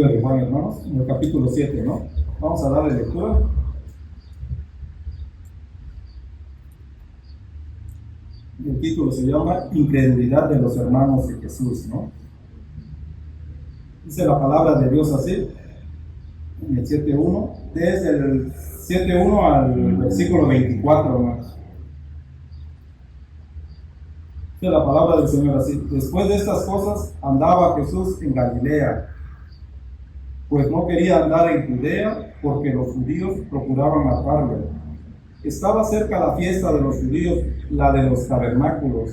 Evangelio de Juan, hermanos, en el capítulo 7, ¿no? Vamos a darle lectura. El título se llama Incredulidad de los hermanos de Jesús, ¿no? Dice la palabra de Dios así, en el 7.1, desde el 7.1 al versículo 24, hermanos. Dice la palabra del Señor así: después de estas cosas andaba Jesús en Galilea, pues no quería andar en Judea, porque los judíos procuraban matarle. Estaba cerca la fiesta de los judíos, la de los tabernáculos,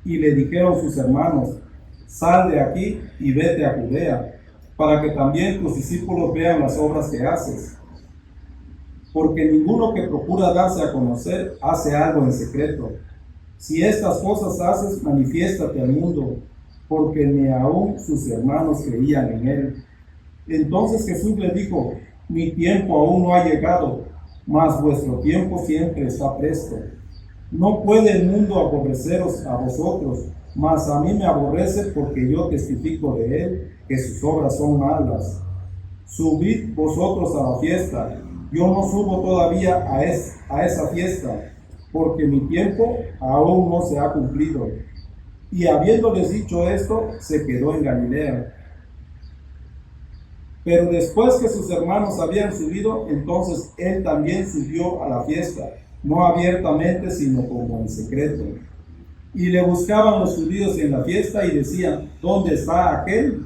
y le dijeron sus hermanos: sal de aquí y vete a Judea, para que también tus discípulos vean las obras que haces. Porque ninguno que procura darse a conocer hace algo en secreto. Si estas cosas haces, manifiéstate al mundo, porque ni aun sus hermanos creían en él. Entonces Jesús les dijo: mi tiempo aún no ha llegado, mas vuestro tiempo siempre está presto. No puede el mundo aborreceros a vosotros, mas a mí me aborrece, porque yo testifico de él que sus obras son malas. Subid vosotros a la fiesta, yo no subo todavía a esa fiesta, porque mi tiempo aún no se ha cumplido. Y habiéndoles dicho esto, se quedó en Galilea. Pero después que sus hermanos habían subido, entonces él también subió a la fiesta, no abiertamente, sino como en secreto. Y le buscaban los judíos en la fiesta y decían: ¿dónde está aquel?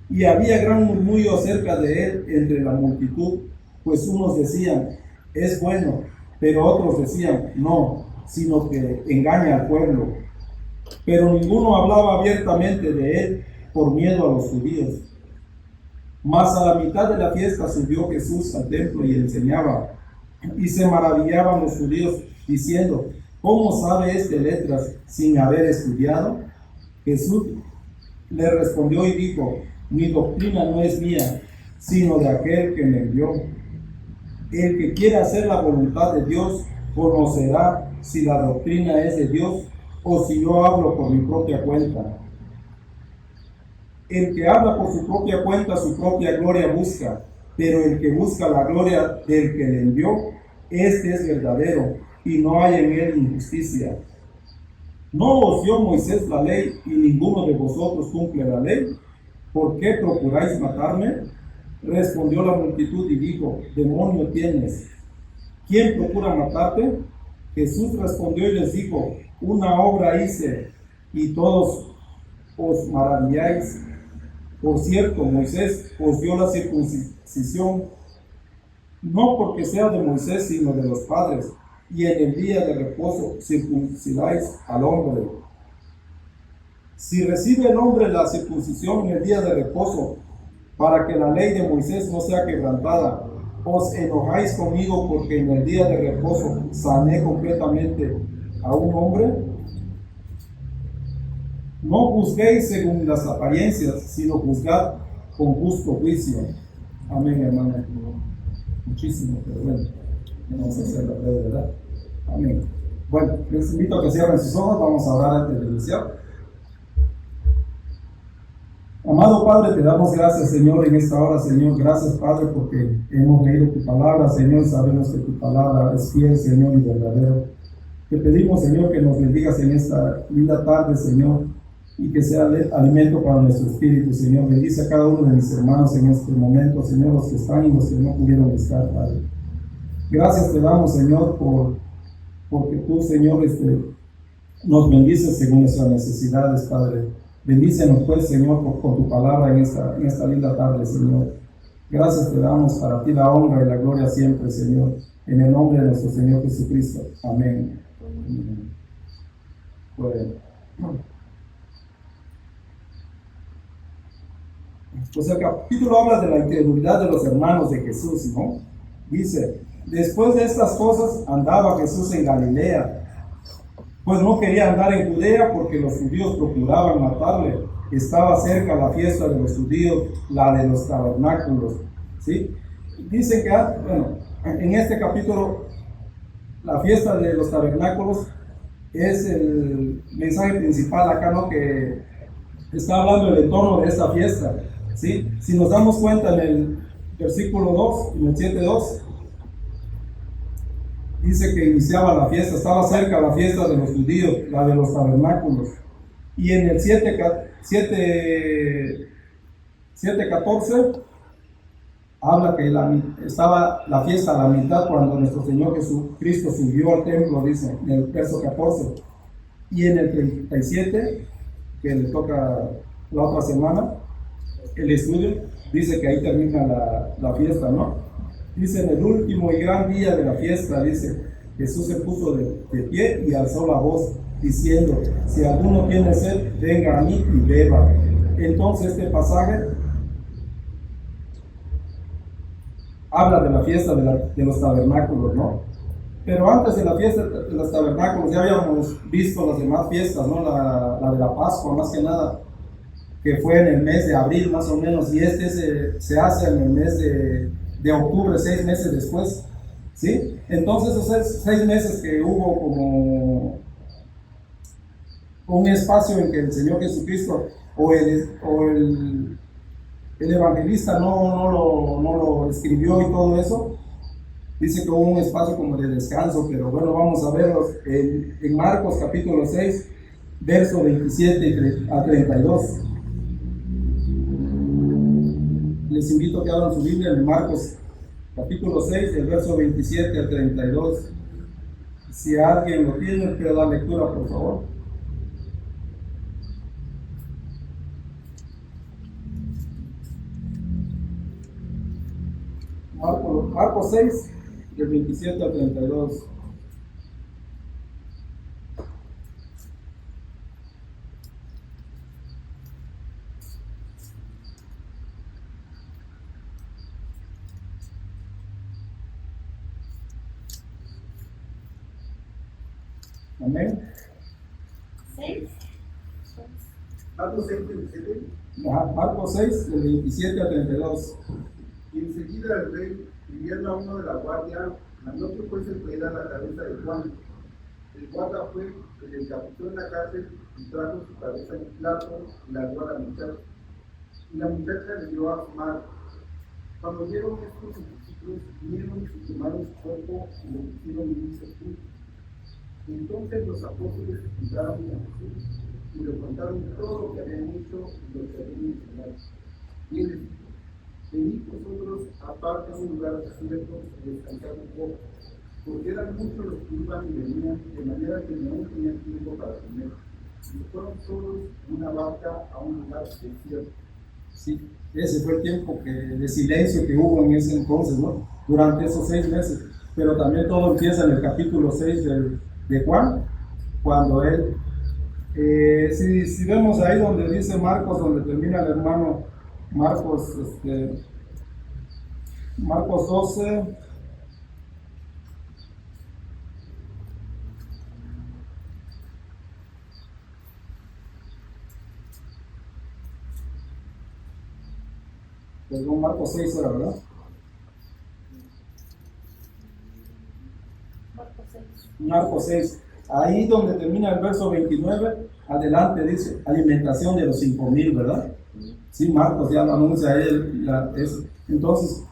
Y había gran murmullo acerca de él entre la multitud, pues unos decían: es bueno, pero otros decían: no, sino que engaña al pueblo. Pero ninguno hablaba abiertamente de él por miedo a los judíos. Mas a la mitad de la fiesta subió Jesús al templo y enseñaba, y se maravillaban los judíos, diciendo: ¿cómo sabe este letras sin haber estudiado? Jesús le respondió y dijo: mi doctrina no es mía, sino de aquel que me envió. El que quiera hacer la voluntad de Dios conocerá si la doctrina es de Dios o si yo hablo por mi propia cuenta. El que habla por su propia cuenta, su propia gloria busca, pero el que busca la gloria del que le envió, este es verdadero, y no hay en él injusticia. ¿No os dio Moisés la ley y ninguno de vosotros cumple la ley? ¿Por qué procuráis matarme? Respondió la multitud y dijo: demonio tienes. ¿Quién procura matarte? Jesús respondió y les dijo: una obra hice, y todos os maravilláis. Por cierto, Moisés os dio la circuncisión, no porque sea de Moisés, sino de los padres, y en el día de reposo circuncidáis al hombre. Si recibe el hombre la circuncisión en el día de reposo, para que la ley de Moisés no sea quebrantada, ¿os enojáis conmigo porque en el día de reposo sané completamente a un hombre? No juzguéis según las apariencias, sino juzgad con justo juicio. Amén, hermano. Muchísimo, pero bueno, vamos a hacer la breve, ¿verdad? Amén. Bueno, les invito a que cierren sus ojos, vamos a orar antes de iniciar. Amado Padre, te damos gracias, Señor, en esta hora, Señor. Gracias, Padre, porque hemos leído tu palabra, Señor. Sabemos que tu palabra es fiel, Señor, y verdadero. Te pedimos, Señor, que nos bendigas en esta linda tarde, Señor, y que sea alimento para nuestro espíritu, Señor. Bendice a cada uno de mis hermanos en este momento, Señor, los que están y los que no pudieron estar, Padre. Gracias te damos, Señor, porque tú, Señor, nos bendices según nuestras necesidades, Padre. Bendícenos, pues, Señor, con tu palabra en esta linda tarde, Señor. Gracias te damos, para ti la honra y la gloria siempre, Señor, en el nombre de nuestro Señor Jesucristo. Amén. Bueno. Pues el capítulo habla de la incredulidad de los hermanos de Jesús, ¿no? Dice: después de estas cosas andaba Jesús en Galilea, pues no quería andar en Judea porque los judíos procuraban matarle. Estaba cerca la fiesta de los judíos, la de los tabernáculos, ¿sí? Dice que, bueno, en este capítulo, la fiesta de los tabernáculos es el mensaje principal acá, ¿no? Que está hablando del entorno de esta fiesta. ¿sí? Si nos damos cuenta en el versículo 2, en el 7:2, dice que iniciaba la fiesta, estaba cerca la fiesta de los judíos, la de los tabernáculos. Y en el 7:14 habla que estaba la fiesta a la mitad cuando nuestro Señor Jesucristo subió al templo, dice en el verso 14. Y en el 37, que le toca la otra semana, el estudio, dice que ahí termina la fiesta, ¿no? Dice, en el último y gran día de la fiesta, dice, Jesús se puso de pie y alzó la voz, diciendo, si alguno tiene sed, venga a mí y beba. Entonces este pasaje habla de la fiesta de los tabernáculos, ¿no? Pero antes de la fiesta de los tabernáculos ya habíamos visto las demás fiestas, ¿no? La de la Pascua, más que nada, que fue en el mes de abril más o menos, y se hace en el mes de octubre, 6 meses después, ¿sí? Entonces esos 6 meses que hubo como un espacio en que el Señor Jesucristo o el evangelista no lo escribió y todo eso, dice que hubo un espacio como de descanso, pero bueno, vamos a verlos en Marcos capítulo 6, verso 27 a 32. Les invito a que abran su Biblia en Marcos capítulo 6, del verso 27 al 32. Si alguien lo tiene, puede dar lectura, por favor. Marcos 6, del 27 al 32. Amén. 6. Marcos 6, 27. Marcos 6, del 27 al 32. Y enseguida el rey, pidiendo a uno de la guardia, mandó que fuese traída la cabeza de Juan. El guarda fue, el decapitó en la cárcel y trajo su cabeza en un plato y la dio a la muchacha. Y la muchacha le dio a su madre. Cuando vieron estos sus discípulos, vinieron y tomaron su cuerpo y lo pusieron en un sepulcro. Entonces los apóstoles encontraron a Jesús y le contaron todo lo que habían hecho y lo que habían enseñado. Y él les dijo, venid vosotros aparte a un lugar desierto y descansad un poco, porque eran muchos los que iban y venían, de manera que no tenían tiempo para comer. Y fueron solos en una barca a un lugar desierto. Sí, ese fue el tiempo de silencio que hubo en ese entonces, ¿no? Durante esos 6 meses. Pero también todo empieza en el capítulo 6 de Juan, cuando él, si vemos ahí donde dice Marcos, donde termina el hermano Marcos, Marcos 12, perdón, Marcos 6 era, ¿verdad? Marcos 6, ahí donde termina el verso 29, adelante dice, alimentación de los 5,000, ¿verdad? Sí, Marcos ya lo anuncia él, entonces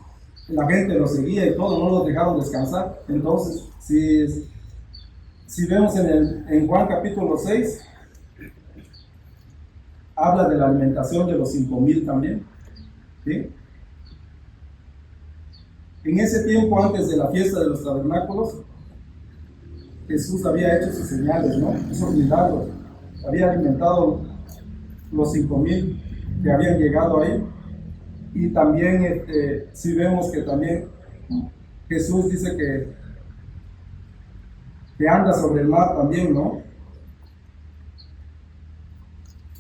la gente lo seguía y todo, no los dejaron descansar. Entonces, si vemos en Juan capítulo 6, habla de la alimentación de los 5,000 también, ¿sí? En ese tiempo, antes de la fiesta de los tabernáculos, Jesús había hecho sus señales, ¿no? Esos milagros. Había alimentado los 5,000 que habían llegado ahí. Y también, si vemos que también Jesús dice que anda sobre el mar también, ¿no?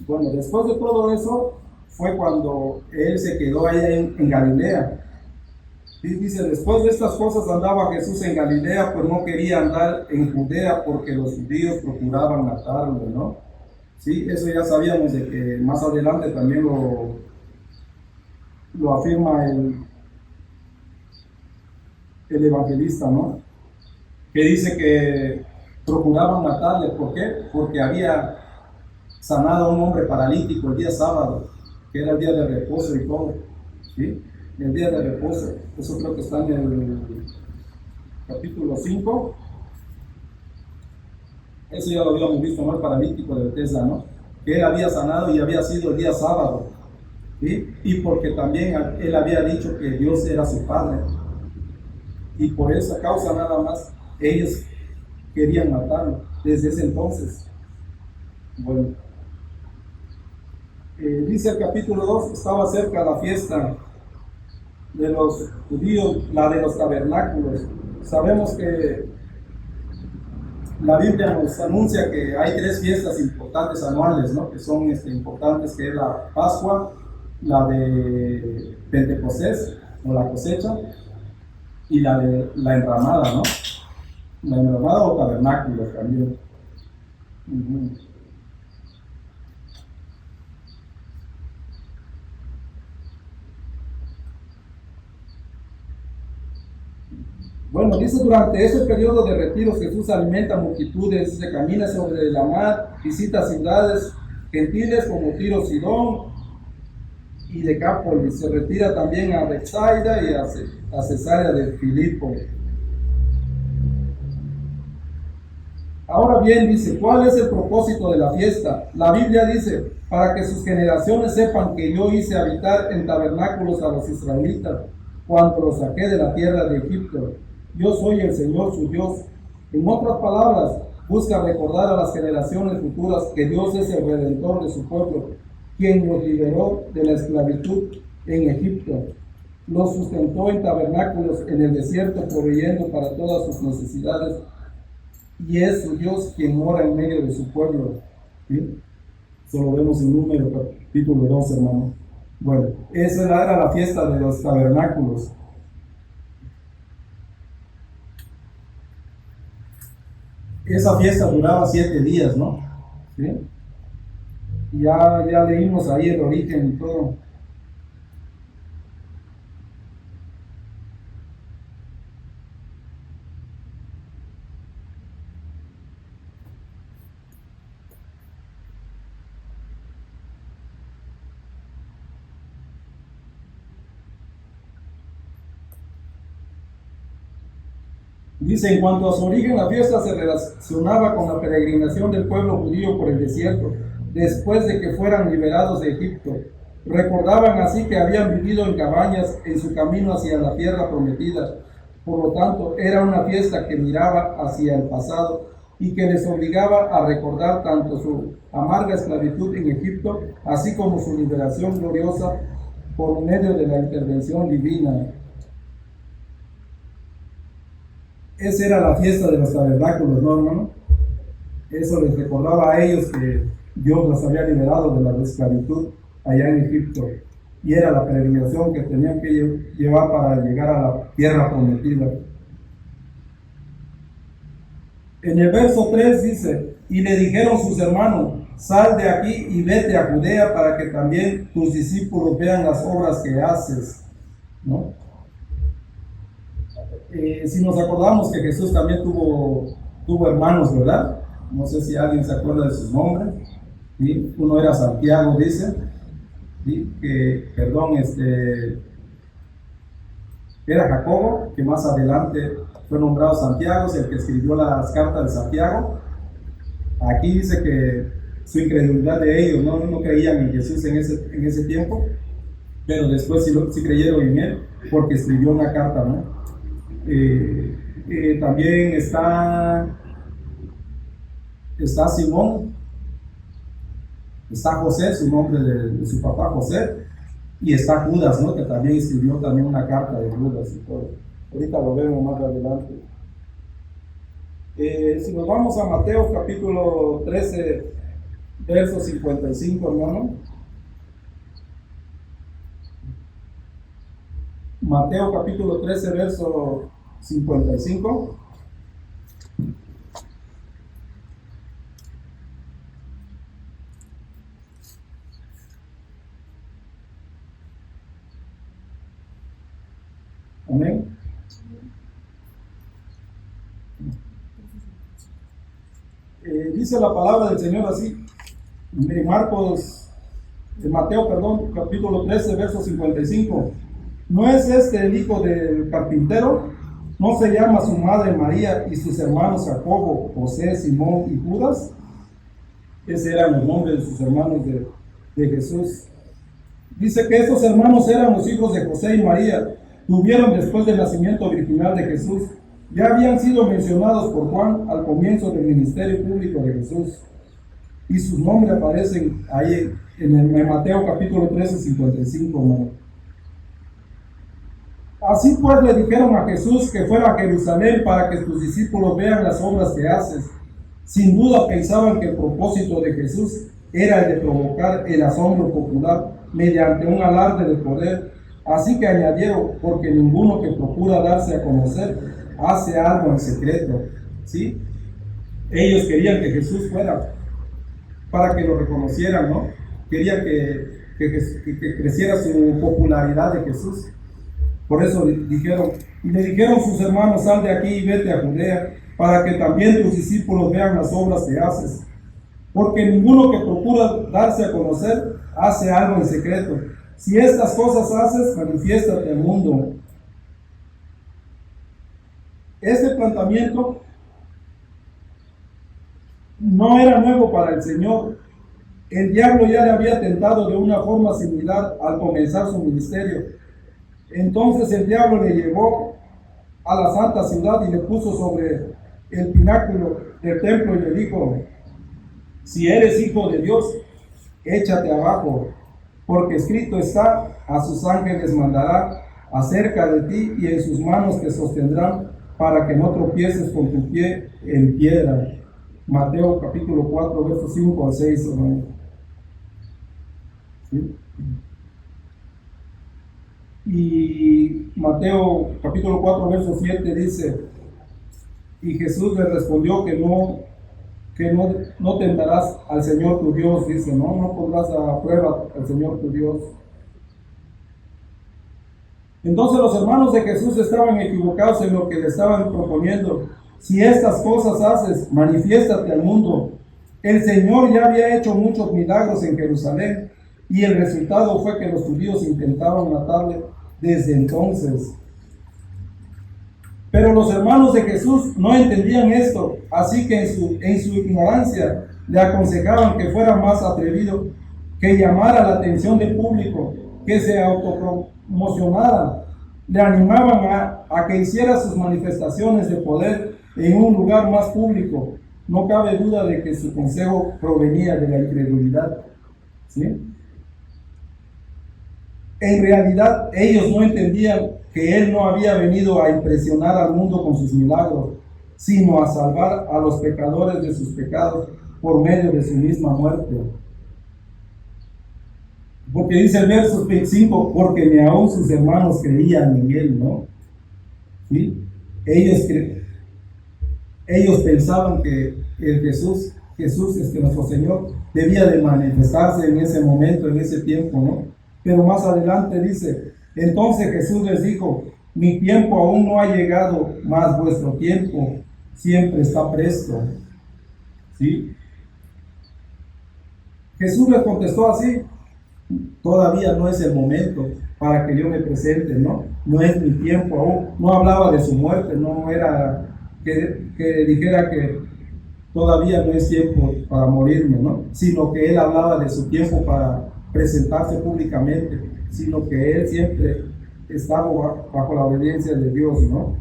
Bueno, después de todo eso, fue cuando Él se quedó ahí en Galilea. Y dice, después de estas cosas andaba Jesús en Galilea, pues no quería andar en Judea porque los judíos procuraban matarlo, ¿no? Sí, eso ya sabíamos de que más adelante también lo afirma el evangelista, ¿no? Que dice que procuraban matarle, ¿por qué? Porque había sanado a un hombre paralítico el día sábado. que era el día de reposo y todo, ¿sí? El día de reposo, eso creo que está en el capítulo 5. Eso ya lo habíamos visto, ¿no? El paralítico de Bethesda, ¿no? Que él había sanado y había sido el día sábado, ¿sí? Y porque también él había dicho que Dios era su Padre. Y por esa causa nada más, ellos querían matarlo desde ese entonces. Bueno, dice el capítulo 2, estaba cerca la fiesta de los judíos, la de los tabernáculos. Sabemos que la Biblia nos anuncia que hay 3 fiestas importantes anuales, ¿no? Que son importantes, que es la Pascua, la de Pentecostés, o la cosecha, y la de la enramada, ¿no? La enramada o tabernáculo también. Bueno, dice, durante ese periodo de retiros Jesús alimenta multitudes, se camina sobre la mar, visita ciudades gentiles como Tiro, Sidón y Decápolis, se retira también a Betsaida y a Cesarea de Filipo. Ahora bien, dice, ¿cuál es el propósito de la fiesta? La Biblia dice, para que sus generaciones sepan que yo hice habitar en tabernáculos a los israelitas cuando los saqué de la tierra de Egipto. Yo soy el Señor su Dios. En otras palabras, busca recordar a las generaciones futuras que Dios es el Redentor de su pueblo, quien los liberó de la esclavitud en Egipto. Los sustentó en tabernáculos en el desierto, proveyendo para todas sus necesidades. Y es su Dios quien mora en medio de su pueblo. ¿Sí? Eso lo vemos en Números capítulo 2, hermano. Bueno, esa era la fiesta de los tabernáculos. Esa fiesta duraba 7 días, ¿no? ¿Sí? Ya leímos ahí el origen y todo. Dice, en cuanto a su origen, la fiesta se relacionaba con la peregrinación del pueblo judío por el desierto, después de que fueran liberados de Egipto. Recordaban así que habían vivido en cabañas en su camino hacia la tierra prometida. Por lo tanto, era una fiesta que miraba hacia el pasado y que les obligaba a recordar tanto su amarga esclavitud en Egipto, así como su liberación gloriosa por medio de la intervención divina. Esa era la fiesta de los tabernáculos, ¿no, hermano? Eso les recordaba a ellos que Dios los había liberado de la esclavitud allá en Egipto. Y era la peregrinación que tenían que llevar para llegar a la tierra prometida. En el verso 3 dice, y le dijeron sus hermanos, sal de aquí y vete a Judea para que también tus discípulos vean las obras que haces, ¿no? Si nos acordamos que Jesús también tuvo hermanos, ¿verdad? No sé si alguien se acuerda de sus nombres. ¿Sí? Uno era Santiago, dice, ¿sí? Era Jacobo, que más adelante fue nombrado Santiago, es el que escribió las cartas de Santiago. Aquí dice que su incredulidad de ellos, no creían en Jesús en ese tiempo, pero después sí creyeron en él, porque escribió una carta, ¿no? También está Simón, está José, su nombre de su papá José, y está Judas, ¿no? Que también escribió también una carta de Judas y todo. Ahorita lo vemos más adelante. Si nos vamos a Mateo capítulo 13, verso 55, hermano. Mateo capítulo 13, verso 55. Amén. Dice la palabra del Señor así, en Marcos Mateo, perdón, capítulo 13, verso 55. ¿No es este el hijo del carpintero? ¿No se llama su madre María y sus hermanos Jacobo, José, Simón y Judas? Esos eran los nombres de sus hermanos de Jesús. Dice que estos hermanos eran los hijos de José y María. Tuvieron después del nacimiento virginal de Jesús. Ya habían sido mencionados por Juan al comienzo del ministerio público de Jesús. Y sus nombres aparecen ahí en Mateo capítulo 13, 55. ¿No? Así pues le dijeron a Jesús que fuera a Jerusalén para que tus discípulos vean las obras que haces. Sin duda pensaban que el propósito de Jesús era el de provocar el asombro popular mediante un alarde de poder. Así que añadieron, porque ninguno que procura darse a conocer hace algo en secreto. ¿Sí? Ellos querían que Jesús fuera para que lo reconocieran, ¿no? Querían que creciera su popularidad de Jesús. Por eso le dijeron sus hermanos, sal de aquí y vete a Judea, para que también tus discípulos vean las obras que haces. Porque ninguno que procura darse a conocer hace algo en secreto. Si estas cosas haces, manifiéstate al mundo. Este planteamiento no era nuevo para el Señor. El diablo ya le había tentado de una forma similar al comenzar su ministerio. Entonces el diablo le llevó a la santa ciudad y le puso sobre el pináculo del templo y le dijo: si eres hijo de Dios, échate abajo, porque escrito está: a sus ángeles mandará acerca de ti y en sus manos te sostendrán para que no tropieces con tu pie en piedra. Mateo capítulo 4, versos 5 al 6. ¿Sí? Y Mateo capítulo 4, verso 7 dice: y Jesús le respondió que no tentarás al Señor tu Dios, dice, no pondrás a prueba al Señor tu Dios. Entonces los hermanos de Jesús estaban equivocados en lo que le estaban proponiendo. Si estas cosas haces, manifiéstate al mundo. El Señor ya había hecho muchos milagros en Jerusalén y el resultado fue que los judíos intentaban matarle desde entonces. Pero los hermanos de Jesús no entendían esto, así que en su ignorancia le aconsejaban que fuera más atrevido, que llamara la atención del público, que se autopromocionara. Le animaban a que hiciera sus manifestaciones de poder en un lugar más público. No cabe duda de que su consejo provenía de la incredulidad. ¿Sí? En realidad, ellos no entendían que Él no había venido a impresionar al mundo con sus milagros, sino a salvar a los pecadores de sus pecados por medio de su misma muerte. Porque dice el verso 25, porque ni aún sus hermanos creían en Él, ¿no? ¿Sí? Ellos pensaban que el Jesús, nuestro Señor, debía de manifestarse en ese momento, en ese tiempo, ¿no? Pero más adelante dice: entonces Jesús les dijo: mi tiempo aún no ha llegado, mas vuestro tiempo siempre está presto. ¿Sí? Jesús les contestó así: todavía no es el momento para que yo me presente, ¿no? No es mi tiempo aún. No hablaba de su muerte, no era que dijera que todavía no es tiempo para morirme, ¿no? Sino que Él hablaba de su tiempo para presentarse públicamente, sino que Él siempre estaba bajo la obediencia de Dios, ¿no?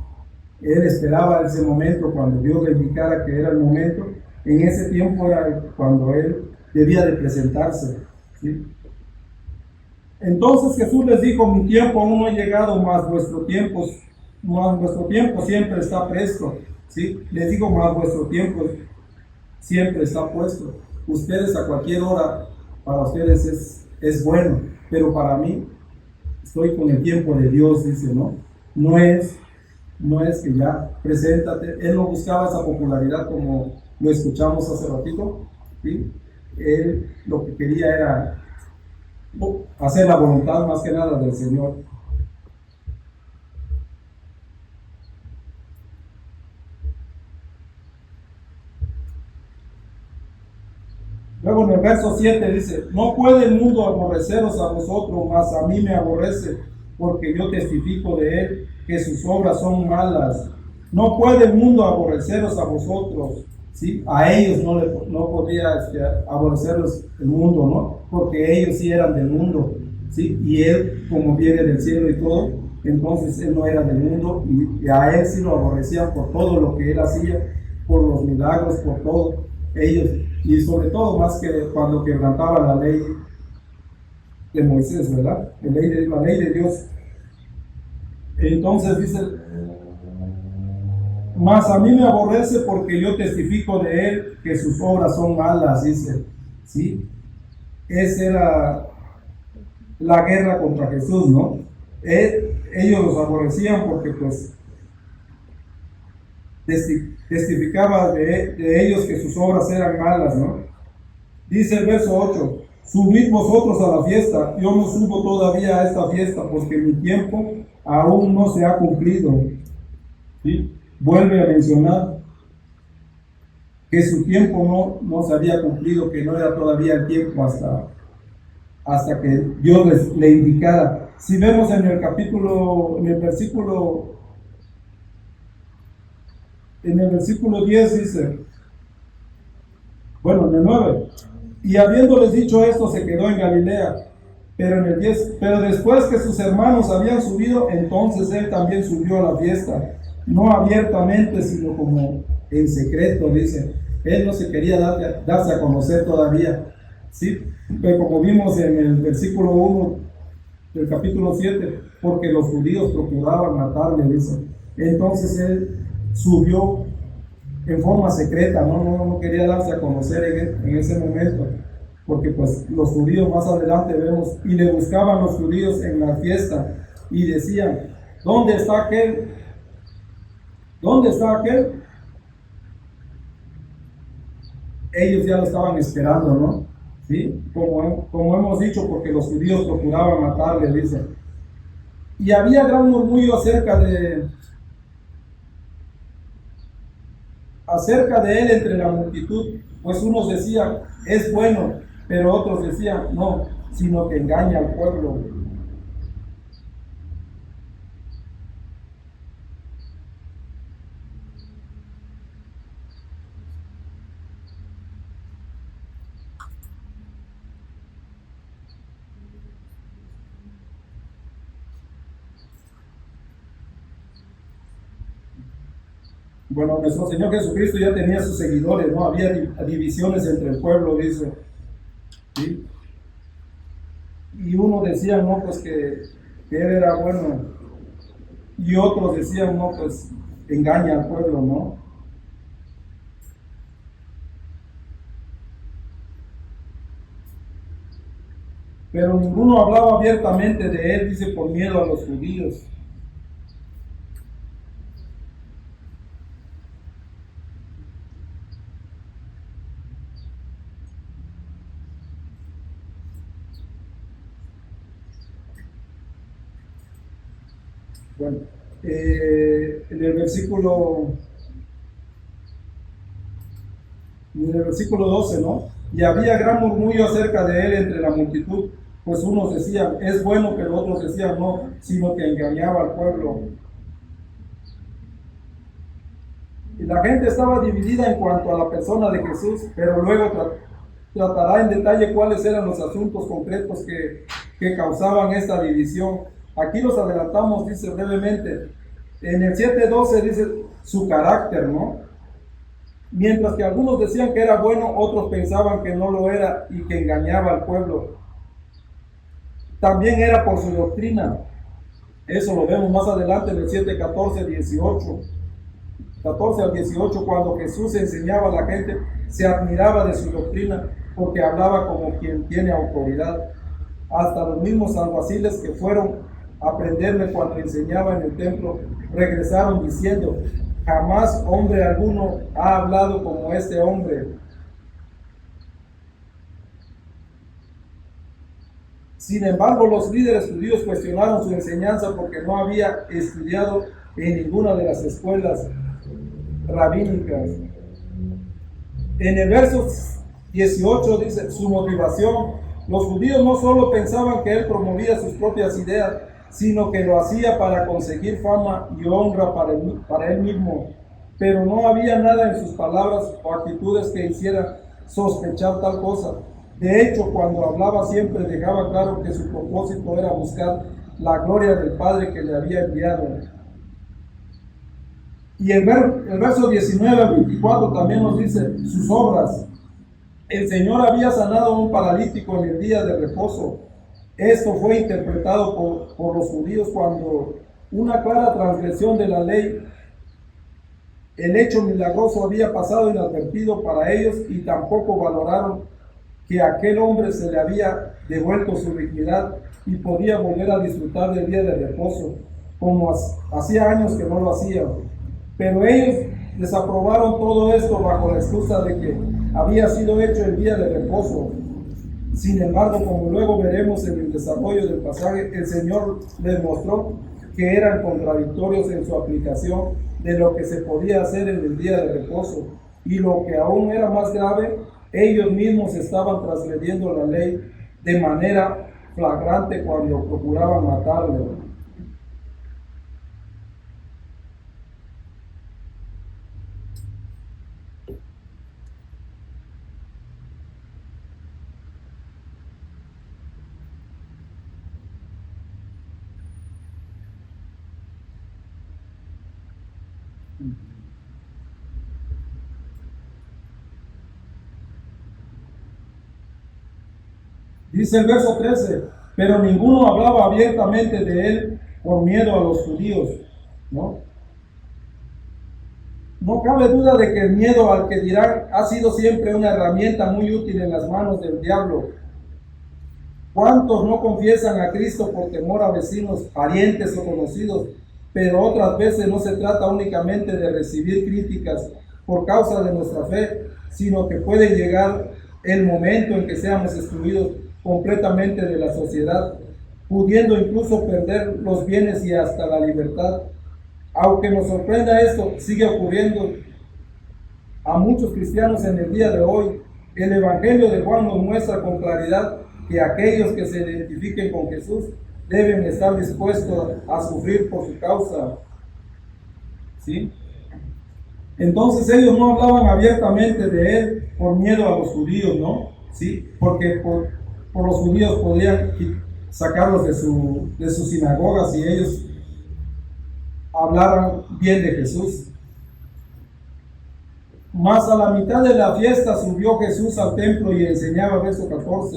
Él esperaba ese momento cuando Dios le indicara que era el momento. En ese tiempo era cuando Él debía de presentarse, ¿sí? Entonces Jesús les dijo: mi tiempo aún no ha llegado, mas vuestro tiempo siempre está presto, ¿sí? Les digo, mas vuestro tiempo siempre está puesto. Ustedes a cualquier hora, para ustedes es bueno, pero para mí estoy con el tiempo de Dios, dice, ¿no? No es que ya preséntate. Él no buscaba esa popularidad como lo escuchamos hace ratito, ¿sí? Él lo que quería era hacer la voluntad más que nada del Señor. Luego en el verso 7 dice, no puede el mundo aborreceros a vosotros, mas a mí me aborrece, porque yo testifico de él que sus obras son malas. No puede el mundo aborreceros a vosotros, ¿sí? A ellos no podía aborrecerlos el mundo, ¿no? Porque ellos sí eran del mundo, ¿sí? Y él, como viene del cielo y todo, entonces él no era del mundo, y a él sí lo aborrecían por todo lo que él hacía, por los milagros, por todo. Ellos, y sobre todo más que cuando quebrantaba la ley de Moisés, ¿verdad? La ley de Dios. Entonces dice, mas a mí me aborrece porque yo testifico de él que sus obras son malas, dice, ¿sí? Esa era la guerra contra Jesús, ¿no? Ellos los aborrecían porque pues testificaba de ellos que sus obras eran malas, ¿no? Dice el verso 8, subid vosotros a la fiesta, yo no subo todavía a esta fiesta porque mi tiempo aún no se ha cumplido. ¿Sí? Vuelve a mencionar que su tiempo no se había cumplido, que no era todavía el tiempo hasta que Dios le indicara. Si vemos en el versículo 10 dice, bueno, en el 9, y habiéndoles dicho esto se quedó en Galilea, pero en el 10, pero después que sus hermanos habían subido, entonces él también subió a la fiesta, no abiertamente, sino como en secreto, dice. Él no se quería darse a conocer todavía, ¿sí? Pero como vimos en el versículo 1 del capítulo 7, porque los judíos procuraban matarle, dice. Entonces él subió en forma secreta, no quería darse a conocer en ese momento, porque pues los judíos más adelante vemos, y le buscaban los judíos en la fiesta, y decían, ¿dónde está aquel? ¿Dónde está aquel? Ellos ya lo estaban esperando, ¿no? ¿Sí? Como hemos dicho, porque los judíos procuraban matarle, dice. Y había gran murmullo acerca de él entre la multitud, pues unos decían, es bueno, pero otros decían, no, sino que engaña al pueblo. Bueno, nuestro Señor Jesucristo ya tenía sus seguidores, no había divisiones entre el pueblo, dice, ¿sí? Y uno decía, no, pues que él era bueno, y otros decían, no, pues engaña al pueblo, ¿no? Pero ninguno hablaba abiertamente de él, dice, por miedo a los judíos. Bueno, en el versículo 12, ¿no? Y había gran murmullo acerca de él entre la multitud, pues unos decían, es bueno, pero otros decían, no, sino que engañaba al pueblo. Y la gente estaba dividida en cuanto a la persona de Jesús, pero luego tratará en detalle cuáles eran los asuntos concretos que causaban esta división. Aquí los adelantamos, dice brevemente. En el 7:12 dice su carácter, ¿no? Mientras que algunos decían que era bueno, otros pensaban que no lo era y que engañaba al pueblo. También era por su doctrina. Eso lo vemos más adelante en el 7:14-18. 14 al 18, cuando Jesús enseñaba a la gente, se admiraba de su doctrina porque hablaba como quien tiene autoridad. Hasta los mismos alguaciles que fueron a prenderle cuando enseñaba en el templo regresaron diciendo, jamás hombre alguno ha hablado como este hombre. Sin embargo, los líderes judíos cuestionaron su enseñanza porque no había estudiado en ninguna de las escuelas rabínicas. En el verso 18 dice, su motivación. Los judíos no solo pensaban que él promovía sus propias ideas, sino que lo hacía para conseguir fama y honra para él mismo. Pero no había nada en sus palabras o actitudes que hiciera sospechar tal cosa. De hecho, cuando hablaba siempre dejaba claro que su propósito era buscar la gloria del Padre que le había enviado. Y el verso 19 al 24 también nos dice sus obras. El Señor había sanado a un paralítico en el día de reposo. Esto fue interpretado por los judíos cuando una clara transgresión de la ley. El hecho milagroso había pasado inadvertido para ellos y tampoco valoraron que a aquel hombre se le había devuelto su dignidad y podía volver a disfrutar del día de reposo, como hacía años que no lo hacía. Pero ellos desaprobaron todo esto bajo la excusa de que había sido hecho el día de reposo. Sin embargo, como luego veremos en el desarrollo del pasaje, el Señor les mostró que eran contradictorios en su aplicación de lo que se podía hacer en el día de reposo. Y lo que aún era más grave, ellos mismos estaban transgrediendo la ley de manera flagrante cuando procuraban matarle. Dice el verso 13, pero ninguno hablaba abiertamente de él por miedo a los judíos, ¿no? No cabe duda de que el miedo al que dirán ha sido siempre una herramienta muy útil en las manos del diablo. ¿Cuántos no confiesan a Cristo por temor a vecinos, parientes o conocidos? Pero otras veces no se trata únicamente de recibir críticas por causa de nuestra fe, sino que puede llegar el momento en que seamos excluidos completamente de la sociedad, pudiendo incluso perder los bienes y hasta la libertad. Aunque nos sorprenda esto, sigue ocurriendo a muchos cristianos en el día de hoy. El Evangelio de Juan nos muestra con claridad que aquellos que se identifiquen con Jesús deben estar dispuestos a sufrir por su causa. ¿Sí? Entonces ellos no hablaban abiertamente de él por miedo a los judíos, ¿no? ¿Sí? Porque por los judíos podían sacarlos de sus sinagogas y ellos hablaran bien de Jesús. Mas a la mitad de la fiesta subió Jesús al templo y enseñaba, verso 14.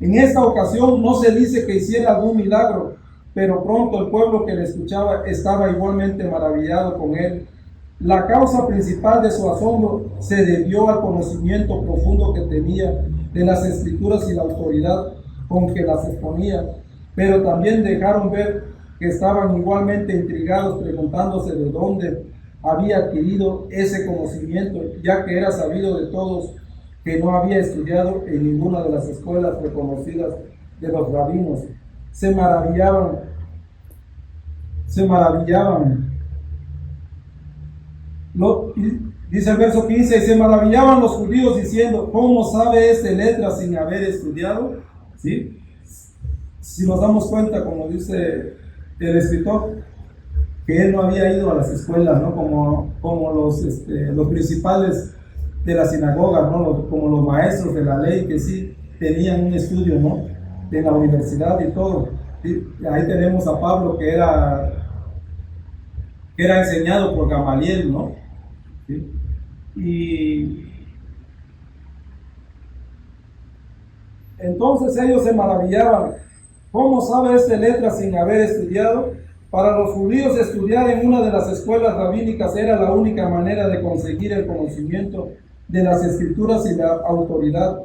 En esta ocasión no se dice que hiciera algún milagro, pero pronto el pueblo que le escuchaba estaba igualmente maravillado con él. La causa principal de su asombro se debió al conocimiento profundo que tenía de las Escrituras y la autoridad con que las exponía, pero también dejaron ver que estaban igualmente intrigados preguntándose de dónde había adquirido ese conocimiento, ya que era sabido de todos que no había estudiado en ninguna de las escuelas reconocidas de los rabinos. Se maravillaban. Dice el verso 15, y se maravillaban los judíos diciendo, ¿cómo sabe este letra sin haber estudiado? ¿Sí? Si nos damos cuenta, como dice el escritor, que él no había ido a las escuelas, ¿no? Como los principales de la sinagoga, ¿no? Como los maestros de la ley que sí tenían un estudio, ¿no? De la universidad y todo. ¿Sí? Ahí tenemos a Pablo que era enseñado por Gamaliel, ¿no? ¿Sí? Y entonces ellos se maravillaban. ¿Cómo sabe este letra sin haber estudiado? Para los judíos estudiar en una de las escuelas rabínicas era la única manera de conseguir el conocimiento de las Escrituras y la autoridad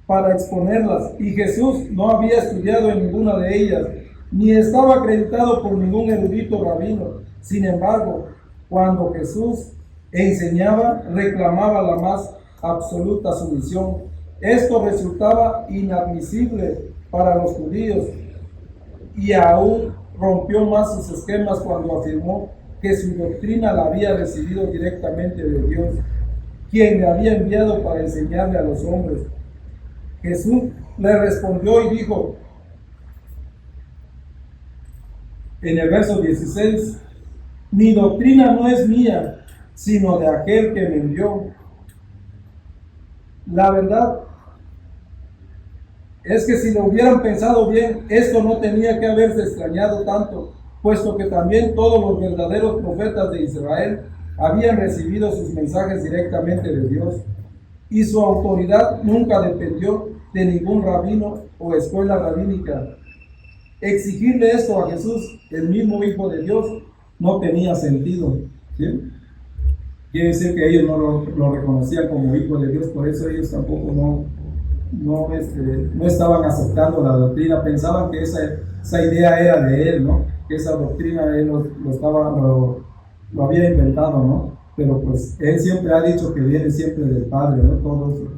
para exponerlas. Y Jesús no había estudiado en ninguna de ellas, ni estaba acreditado por ningún erudito rabino. Sin embargo, cuando Jesús enseñaba, reclamaba la más absoluta sumisión. Esto resultaba inadmisible para los judíos y aún rompió más sus esquemas cuando afirmó que su doctrina la había recibido directamente de Dios. quien le había enviado para enseñarle a los hombres. Jesús le respondió y dijo, en el verso 16, mi doctrina no es mía, sino de aquel que me envió. La verdad es que si lo hubieran pensado bien, esto no tenía que haberse extrañado tanto, puesto que también todos los verdaderos profetas de Israel habían recibido sus mensajes directamente de Dios, y su autoridad nunca dependió de ningún rabino o escuela rabínica. Exigirle esto a Jesús, el mismo Hijo de Dios, no tenía sentido, ¿sí? Quiere decir que ellos no lo reconocían como Hijo de Dios, por eso ellos tampoco no estaban aceptando la doctrina, pensaban que esa idea era de él, ¿no? Que esa doctrina él lo había inventado, ¿no? Pero pues él siempre ha dicho que viene siempre del Padre, ¿no? Todo eso.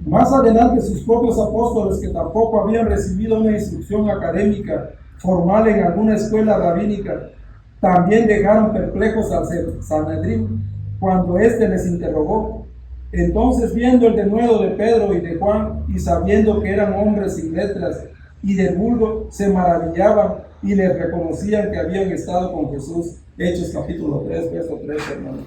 Más adelante, sus propios apóstoles, que tampoco habían recibido una instrucción académica formal en alguna escuela rabínica, también dejaron perplejos al Sanedrín cuando éste les interrogó. Entonces, viendo el denuedo de Pedro y de Juan, y sabiendo que eran hombres sin letras y del vulgo, se maravillaban y les reconocían que habían estado con Jesús. Hechos capítulo 3, verso 3, hermanos.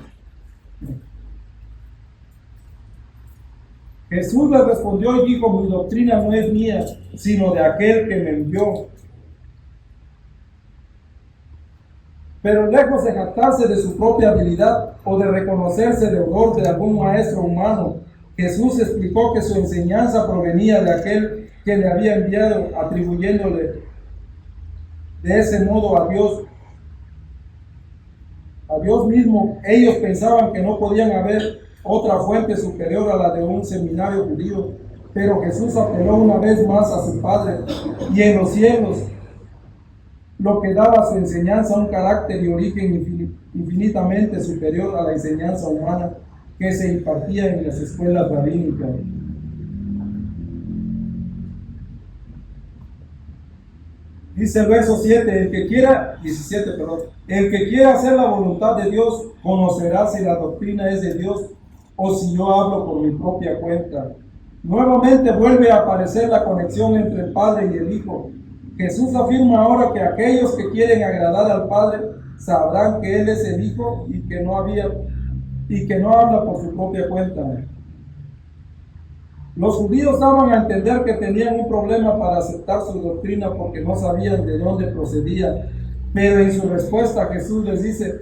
Jesús le respondió y dijo, mi doctrina no es mía, sino de aquel que me envió. Pero lejos de jactarse de su propia habilidad o de reconocerse deudor de algún maestro humano, Jesús explicó que su enseñanza provenía de aquel que le había enviado, atribuyéndole de ese modo a Dios mismo. Ellos pensaban que no podían haber otra fuente superior a la de un seminario judío, pero Jesús apeló una vez más a su Padre, y en los cielos, lo que daba a su enseñanza un carácter y origen infinitamente superior a la enseñanza humana que se impartía en las escuelas rabínicas. Dice el verso 17, el que quiera hacer la voluntad de Dios, conocerá si la doctrina es de Dios o si yo hablo por mi propia cuenta. Nuevamente vuelve a aparecer la conexión entre el Padre y el Hijo. Jesús afirma ahora que aquellos que quieren agradar al Padre sabrán que Él es el Hijo y que no habla por su propia cuenta. Los judíos daban a entender que tenían un problema para aceptar su doctrina porque no sabían de dónde procedía, pero en su respuesta Jesús les dice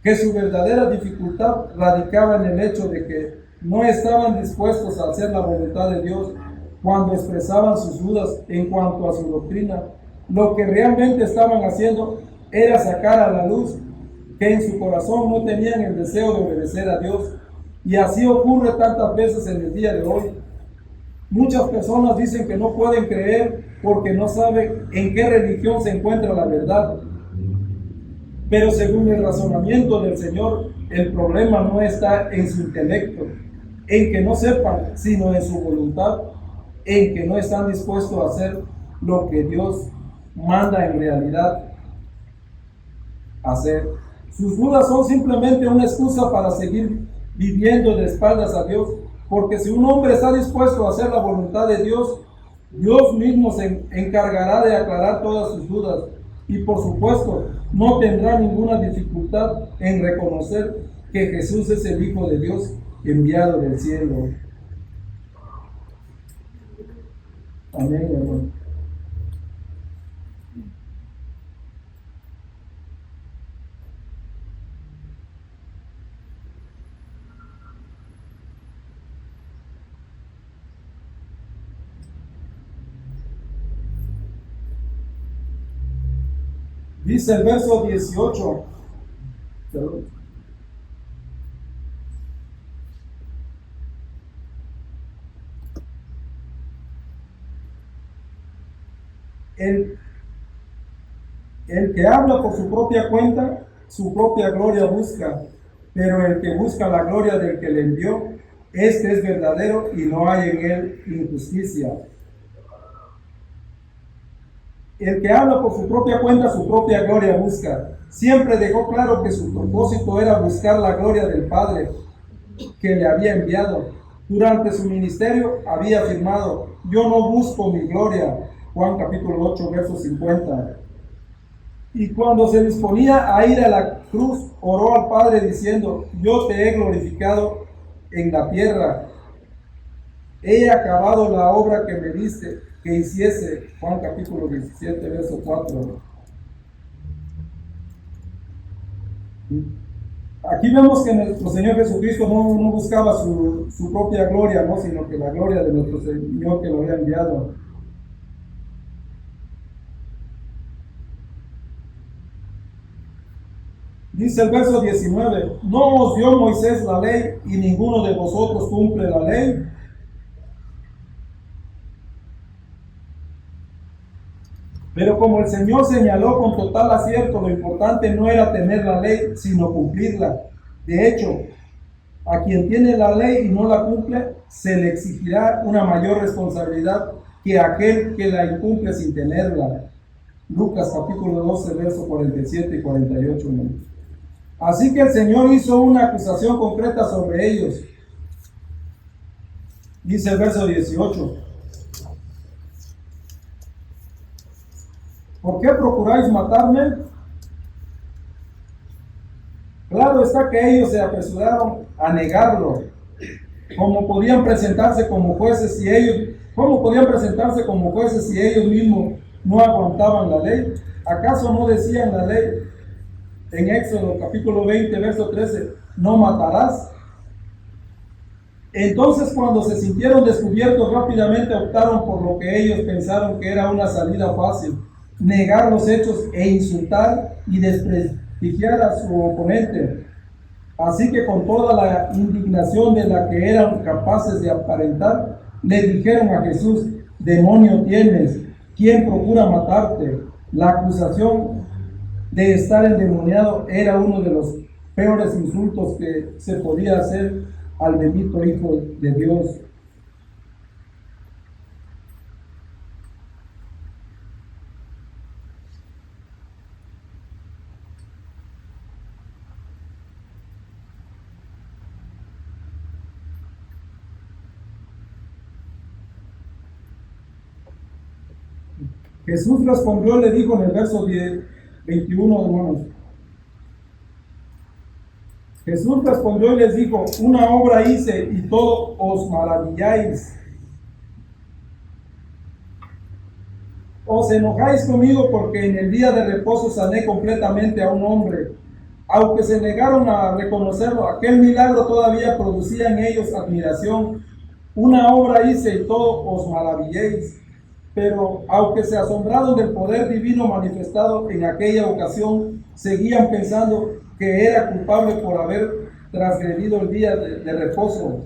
que su verdadera dificultad radicaba en el hecho de que no estaban dispuestos a hacer la voluntad de Dios cuando expresaban sus dudas en cuanto a su doctrina. Lo que realmente estaban haciendo era sacar a la luz que en su corazón no tenían el deseo de obedecer a Dios. Y así ocurre tantas veces en el día de hoy. Muchas personas dicen que no pueden creer porque no saben en qué religión se encuentra la verdad. Pero según el razonamiento del Señor, el problema no está en su intelecto, en que no sepan, sino en su voluntad, en que no están dispuestos a hacer lo que Dios manda en realidad hacer. Sus dudas son simplemente una excusa para seguir viviendo de espaldas a Dios, porque si un hombre está dispuesto a hacer la voluntad de Dios, Dios mismo se encargará de aclarar todas sus dudas y por supuesto no tendrá ninguna dificultad en reconocer que Jesús es el Hijo de Dios enviado del cielo. Amén, hermano. Dice el verso 18. El que habla por su propia cuenta, su propia gloria busca, pero el que busca la gloria del que le envió, este es verdadero y no hay en él injusticia. El que habla por su propia cuenta, su propia gloria busca. Siempre dejó claro que su propósito era buscar la gloria del Padre que le había enviado. Durante su ministerio había afirmado: yo no busco mi gloria. Juan capítulo 8, verso 50. Y cuando se disponía a ir a la cruz, oró al Padre diciendo: yo te he glorificado en la tierra. He acabado la obra que me diste que hiciese. Juan capítulo 17, verso 4. Aquí vemos que nuestro Señor Jesucristo no buscaba su propia gloria, ¿no? Sino que la gloria de nuestro Señor que lo había enviado. Dice el verso 19: ¿no os dio Moisés la ley y ninguno de vosotros cumple la ley? Pero como el Señor señaló con total acierto, lo importante no era tener la ley, sino cumplirla. De hecho, a quien tiene la ley y no la cumple, se le exigirá una mayor responsabilidad que a aquel que la incumple sin tenerla. Lucas capítulo 12, versos 47 y 48. Así que el Señor hizo una acusación concreta sobre ellos. Dice el verso 18: ¿por qué procuráis matarme? Claro está que ellos se apresuraron a negarlo. ¿Cómo podían presentarse como jueces si ellos mismos no aguantaban la ley? ¿Acaso no decían la ley en Éxodo capítulo 20, verso 13: no matarás? Entonces, cuando se sintieron descubiertos, rápidamente optaron por lo que ellos pensaron que era una salida fácil: negar los hechos e insultar y desprestigiar a su oponente. Así que con toda la indignación de la que eran capaces de aparentar, le dijeron a Jesús: demonio tienes, ¿quién procura matarte? La acusación de estar endemoniado era uno de los peores insultos que se podía hacer al bendito Hijo de Dios. Jesús respondió y le dijo en el verso 21, hermanos. Jesús respondió y les dijo: una obra hice y todos os maravilláis. Os enojáis conmigo porque en el día de reposo sané completamente a un hombre. Aunque se negaron a reconocerlo, aquel milagro todavía producía en ellos admiración. Una obra hice y todos os maravilléis. Pero aunque se asombraron del poder divino manifestado en aquella ocasión, seguían pensando que era culpable por haber transgredido el día de reposo.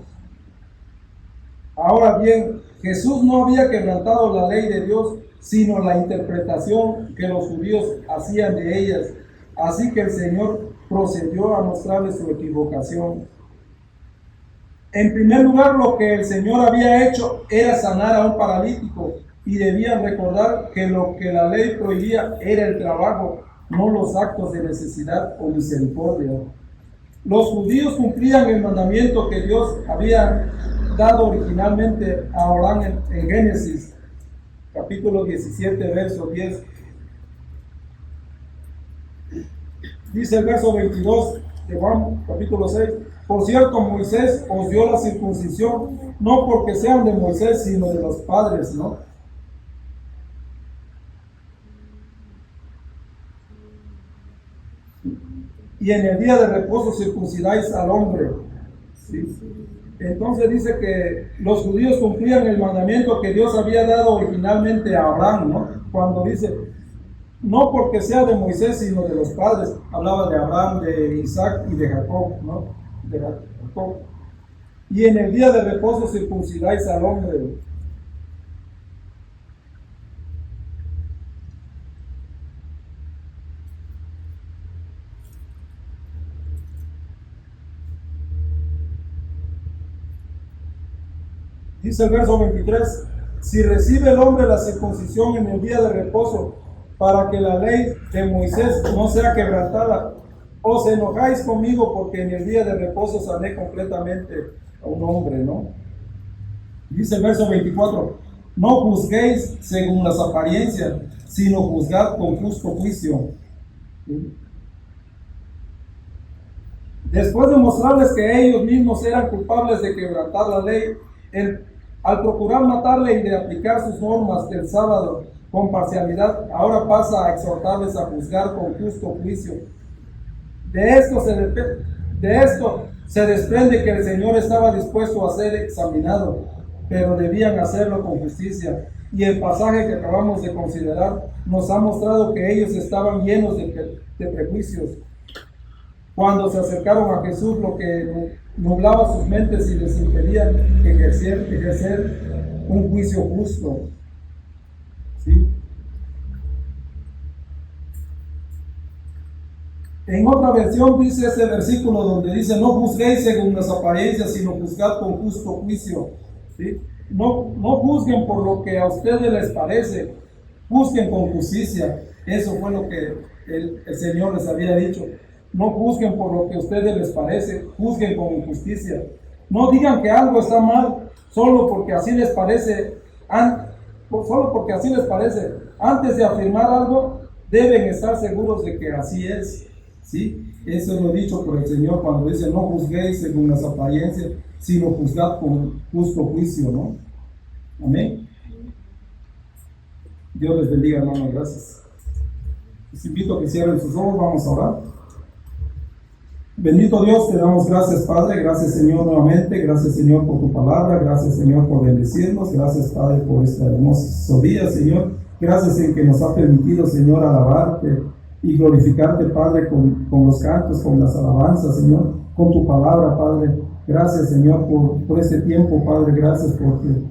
Ahora bien, Jesús no había quebrantado la ley de Dios, sino la interpretación que los judíos hacían de ellas. Así que el Señor procedió a mostrarles su equivocación. En primer lugar, lo que el Señor había hecho era sanar a un paralítico, y debían recordar que lo que la ley prohibía era el trabajo, no los actos de necesidad o misericordia. Los judíos cumplían el mandamiento que Dios había dado originalmente a Abraham en Génesis capítulo 17, verso 10. Dice el verso 22 de Juan capítulo 6: por cierto, Moisés os dio la circuncisión, no porque sean de Moisés, sino de los padres, ¿no? Y en el día de reposo circuncidáis al hombre. ¿Sí? Entonces dice que los judíos cumplían el mandamiento que Dios había dado originalmente a Abraham, ¿no? Cuando dice, no porque sea de Moisés, sino de los padres. Hablaba de Abraham, de Isaac y de Jacob, ¿no? De Jacob. Y en el día de reposo circuncidáis al hombre. Dice el verso 23: si recibe el hombre la circuncisión en el día de reposo, para que la ley de Moisés no sea quebrantada. Os enojáis conmigo porque en el día de reposo sané completamente a un hombre, ¿no? Dice el verso 24, no juzguéis según las apariencias, sino juzgad con justo juicio. ¿Sí? Después de mostrarles que ellos mismos eran culpables de quebrantar la ley, al procurar matarle y de aplicar sus normas del sábado con parcialidad, ahora pasa a exhortarles a juzgar con justo juicio. De esto se desprende que el Señor estaba dispuesto a ser examinado, pero debían hacerlo con justicia. Y el pasaje que acabamos de considerar nos ha mostrado que ellos estaban llenos de prejuicios. Cuando se acercaron a Jesús, lo que nublaba sus mentes y les impedía ejercer un juicio justo. ¿Sí? En otra versión dice ese versículo donde dice, no juzguéis según las apariencias, sino juzgad con justo juicio. ¿Sí? No juzguen por lo que a ustedes les parece, juzguen con justicia. Eso fue lo que el Señor les había dicho. No juzguen por lo que a ustedes les parece, juzguen con justicia. No digan que algo está mal solo porque así les parece. Antes de afirmar algo, deben estar seguros de que así es. ¿Sí? Eso es lo dicho por el Señor cuando dice, no juzguéis según las apariencias, sino juzgad con justo juicio, ¿no? Amén. Dios les bendiga, hermanos, gracias. Les invito a que cierren sus ojos, vamos a orar. Bendito Dios, te damos gracias, Padre, gracias, Señor, nuevamente, gracias, Señor, por tu palabra, gracias, Señor, por bendecirnos, gracias, Padre, por este hermoso día, Señor, gracias en que nos ha permitido, Señor, alabarte y glorificarte, Padre, con los cantos, con las alabanzas, Señor, con tu palabra, Padre, gracias, Señor, por este tiempo, Padre, gracias porque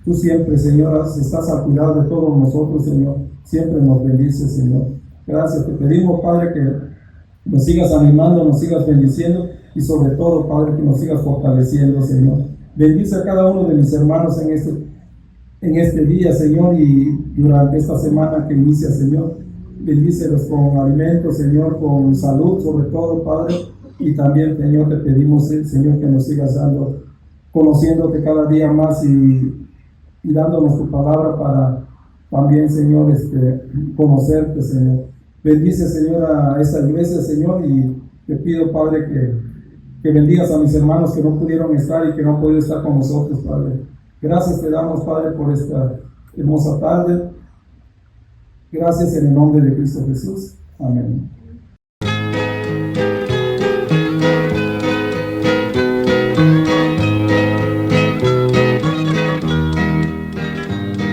tú siempre, Señor, estás al cuidado de todos nosotros, Señor, siempre nos bendices, Señor, gracias, te pedimos, Padre, que nos sigas animando, nos sigas bendiciendo y sobre todo, Padre, que nos sigas fortaleciendo, Señor. Bendice a cada uno de mis hermanos en este día, Señor, y durante esta semana que inicia, Señor. Bendícelos con alimentos, Señor, con salud, sobre todo, Padre. Y también, Señor, te pedimos, Señor, que nos sigas conociéndote cada día más y dándonos tu palabra para también, Señor, conocerte, Señor. Bendice, Señor, a esta iglesia, Señor, y te pido, Padre, que bendigas a mis hermanos que no pudieron estar y que no han podido estar con nosotros, Padre. Gracias te damos, Padre, por esta hermosa tarde. Gracias en el nombre de Cristo Jesús. Amén.